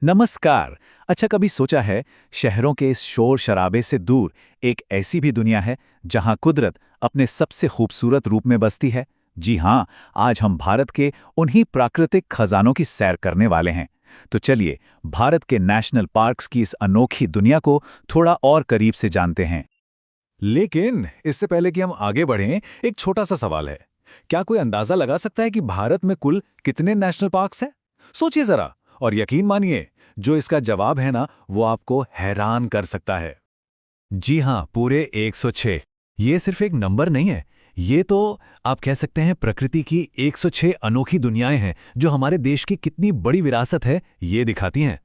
नमस्कार। अच्छा, कभी सोचा है शहरों के इस शोर शराबे से दूर एक ऐसी भी दुनिया है जहां कुदरत अपने सबसे खूबसूरत रूप में बसती है। जी हाँ, आज हम भारत के उन्हीं प्राकृतिक खजानों की सैर करने वाले हैं। तो चलिए भारत के नेशनल पार्क्स की इस अनोखी दुनिया को थोड़ा और करीब से जानते हैं। लेकिन इससे पहले कि हम आगे बढ़ें, एक छोटा सा सवाल है। क्या कोई अंदाजा लगा सकता है कि भारत में कुल कितने नेशनल पार्क्स हैं? सोचिए जरा और यकीन मानिए, जो इसका जवाब है ना, वो आपको हैरान कर सकता है। जी हाँ, पूरे 106। ये सिर्फ एक नंबर नहीं है। ये तो आप कह सकते हैं प्रकृति की 106 अनोखी दुनियाएं हैं जो हमारे देश की कितनी बड़ी विरासत है, ये दिखाती हैं।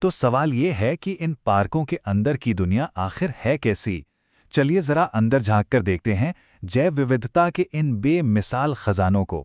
तो सवाल ये है कि इन पार्कों के अंदर की दुनिया आखिर है कैसी? चलिए जरा अंदर झांक कर देखते हैं जैव विविधता के इन बेमिसाल खजानों को।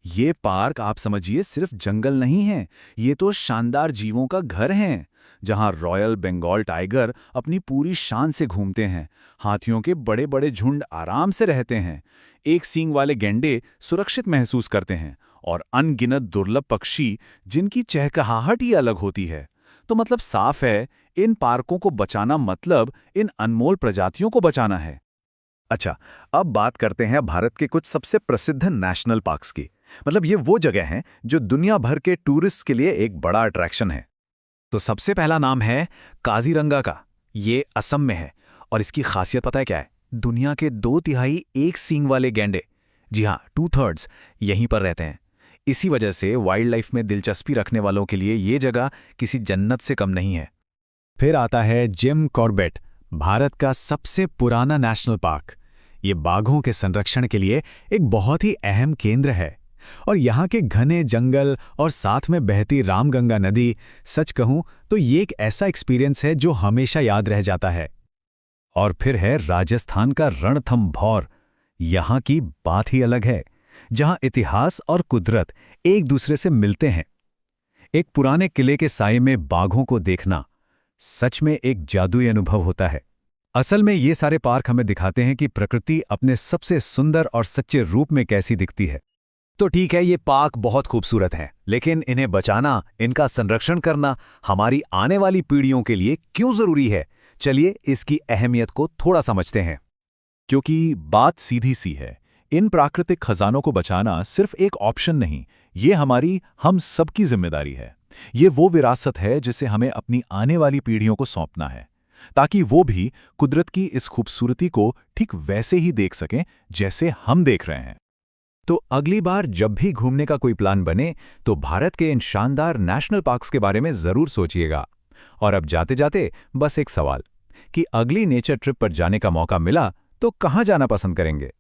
ये पार्क आप समझिए सिर्फ जंगल नहीं है, ये तो शानदार जीवों का घर है, जहां रॉयल बंगाल टाइगर अपनी पूरी शान से घूमते हैं, हाथियों के बड़े बड़े झुंड आराम से रहते हैं, एक सींग वाले गैंडे सुरक्षित महसूस करते हैं और अनगिनत दुर्लभ पक्षी जिनकी चहचहाहट ही अलग होती है। तो मतलब साफ है, इन पार्कों को बचाना मतलब इन अनमोल प्रजातियों को बचाना है। अच्छा, अब बात करते हैं भारत के कुछ सबसे प्रसिद्ध नेशनल पार्क्स की। मतलब ये वो जगह हैं जो दुनिया भर के टूरिस्ट के लिए एक बड़ा अट्रैक्शन है। तो सबसे पहला नाम है काजीरंगा का। ये असम में है और इसकी खासियत पता है क्या है? दुनिया के 2/3 एक सींग वाले गैंडे, जी हाँ 2/3, यहीं पर रहते हैं। इसी वजह से वाइल्ड लाइफ में दिलचस्पी रखने वालों के लिए ये जगह किसी जन्नत से कम नहीं है। फिर आता है जिम कॉर्बेट, भारत का सबसे पुराना नेशनल पार्क। ये बाघों के संरक्षण के लिए एक बहुत ही अहम केंद्र है और यहाँ के घने जंगल और साथ में बहती रामगंगा नदी, सच कहूँ तो ये एक ऐसा एक्सपीरियंस है जो हमेशा याद रह जाता है। और फिर है राजस्थान का रणथंभौर। यहाँ की बात ही अलग है, जहाँ इतिहास और कुदरत एक दूसरे से मिलते हैं। एक पुराने किले के साये में बाघों को देखना सच में एक जादुई अनुभव होता है। असल में ये सारे पार्क हमें दिखाते हैं कि प्रकृति अपने सबसे सुंदर और सच्चे रूप में कैसी दिखती है। तो ठीक है, ये पार्क बहुत खूबसूरत हैं, लेकिन इन्हें बचाना, इनका संरक्षण करना हमारी आने वाली पीढ़ियों के लिए क्यों जरूरी है? चलिए इसकी अहमियत को थोड़ा समझते हैं। क्योंकि बात सीधी सी है, इन प्राकृतिक खजानों को बचाना सिर्फ एक ऑप्शन नहीं, ये हम सबकी जिम्मेदारी है। ये वो विरासत है जिसे हमें अपनी आने वाली पीढ़ियों को सौंपना है, ताकि वो भी कुदरत की इस खूबसूरती को ठीक वैसे ही देख सकें जैसे हम देख रहे हैं। तो अगली बार जब भी घूमने का कोई प्लान बने, तो भारत के इन शानदार नेशनल पार्क्स के बारे में जरूर सोचिएगा। और अब जाते जाते बस एक सवाल कि अगली नेचर ट्रिप पर जाने का मौका मिला तो कहाँ जाना पसंद करेंगे?